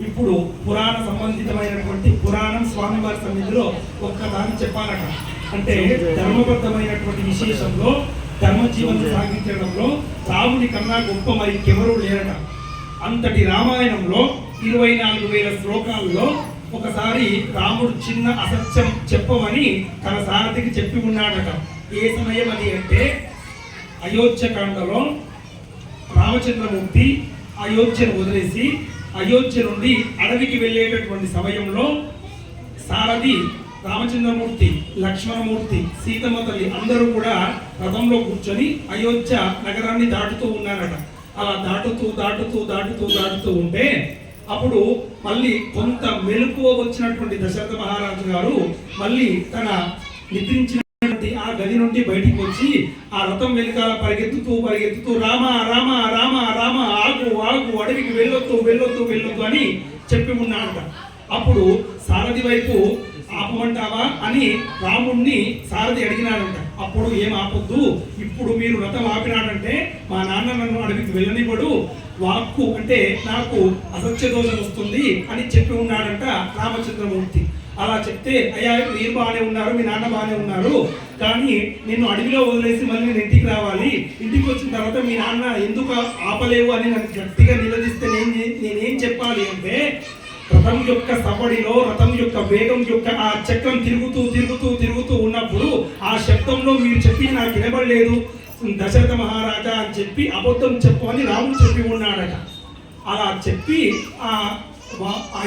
ఇప్పుడు పురాణ సంబంధితమైనటువంటి పురాణం స్వామివారి సన్నిధిలో ఒక్కదాన్ని చెప్పాలట. అంటే ధర్మబద్ధమైనటువంటి విశేషంలో ధర్మ జీవనం సాగించడంలో రాముని కన్నా గొప్ప మరి ఎవరూ లేరట. అంతటి రామాయణంలో 24,000 శ్లోకాల్లో ఒకసారి రాముడు చిన్న అసత్యం చెప్పమని తన సారథికి చెప్పి ఉన్నాడట. ఏ సమయం అది అంటే అయోధ్యకాండలో రామచంద్రమూర్తి అయోధ్యను వదిలేసి అయోధ్య నుండి అడవికి వెళ్ళేటటువంటి సమయంలో సారథి రామచంద్రమూర్తి, లక్ష్మణమూర్తి, సీతమ్మ తల్లి అందరూ కూడా రథంలో కూర్చొని అయోధ్య నగరాన్ని దాటుతూ ఉన్నారట. అలా దాటుతూ ఉంటే అప్పుడు మళ్ళీ కొంత మెలకువ వచ్చినటువంటి దశరథ మహారాజు గారు మళ్ళీ తన నిద్రించినటువంటి ఆ గది నుండి బయటికి వచ్చి ఆ రథం వెనకాల పరిగెత్తుతూ రామ రామ రామ రామ ఆగు అడవికి వెళ్ళొద్దు అని చెప్పి ఉన్నాడట. అప్పుడు సారథి వైపు ఆపమంటావా అని రాముణ్ణి సారథి అడిగినాడంట. అప్పుడు ఏం ఆపొద్దు, ఇప్పుడు మీరు రథం ఆపినాడంటే మా నాన్న నన్ను అడవికి వెళ్ళనివ్వడు, వాక్కు అంటే నాకు అసత్య దోషం వస్తుంది అని చెప్పి ఉన్నాడంట రామచంద్రమూర్తి. అలా చెప్తే అయ్యా మీరు బాగానే ఉన్నారు, మీ నాన్న బాగానే ఉన్నారు, కానీ నిన్ను అడవిలో వదిలేసి మళ్ళీ నేను ఇంటికి రావాలి, ఇంటికి వచ్చిన తర్వాత మీ నాన్న ఎందుకు ఆపలేవు అని నన్ను గట్టిగా నిలదీస్తే నేనేం చెప్పాలి అంటే రథం యొక్క సపడిలో రథం యొక్క వేగం యొక్క ఆ చక్రం తిరుగుతూ ఉన్నప్పుడు ఆ శబ్దంలో మీరు చెప్పి నాకు వినబడలేదు దశరథ మహారాజా అని చెప్పి అబద్ధం చెప్పమని రాముడు చెప్పి ఉన్నాడట. అలా చెప్పి ఆ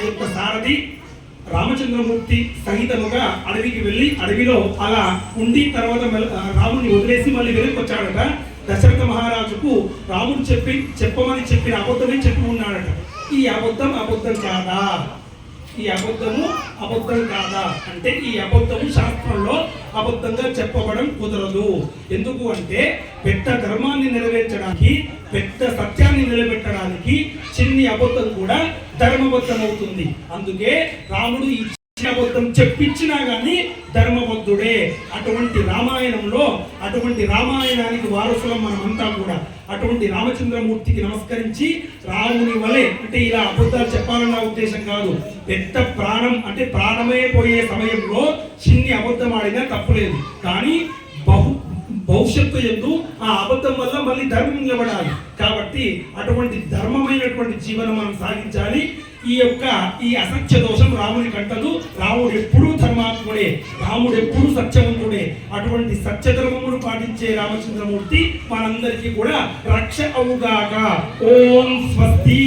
యొక్క సారథి రామచంద్రమూర్తి సహితముగా అడవికి వెళ్ళి అడవిలో అలా ఉండి తర్వాత రాముడిని వదిలేసి మళ్ళీ వెనక్కి వచ్చాడట. దశరథ మహారాజుకు రాముడు చెప్పమని చెప్పిన అబద్ధమే చెప్పి ఉన్నాడట. ఈ అబద్ధం కాదా, ఈ అబద్ధం కాదా అంటే ఈ అబద్ధము శాస్త్రంలో అబద్ధంగా చెప్పబడం కుదరదు. ఎందుకు అంటే పెద్ద ధర్మాన్ని నెరవేర్చడానికి, పెద్ద సత్యాన్ని నిలబెట్టడానికి చిన్ని అబద్ధం కూడా ధర్మబద్ధం అవుతుంది. అందుకే రాముడు ఈ అబద్ధం చెప్పించినా గానీ ధర్మబద్ధుడే. అటువంటి రామాయణంలో అటువంటి రామాయణానికి వారసులం మనమంతా కూడా. అటువంటి రామచంద్రమూర్తికి నమస్కరించి రాముని వలె అంటే ఇలా అబద్ధాలు చెప్పాలన్న ఉద్దేశం కాదు, పెద్ద ప్రాణం అంటే ప్రాణమే పోయే సమయంలో చిన్ని అబద్ధం ఆడినా తప్పులేదు, కానీ భవిష్యత్తు ఎందు ఆ అబద్ధం వల్ల మళ్ళీ ధర్మం నిలబడాలి. కాబట్టి అటువంటి ధర్మమైనటువంటి జీవనం మనం సాగించాలి. ఈ అసత్య దోషం రాముని కంటదు. రాముడు ఎప్పుడూ ధర్మాత్ముడే, రాముడు ఎప్పుడూ సత్యవంతుడే. అటువంటి సత్యధర్మమును పాటించే రామచంద్రమూర్తి మనందరికీ కూడా రక్ష అవుగాక. ఓం స్వస్తి.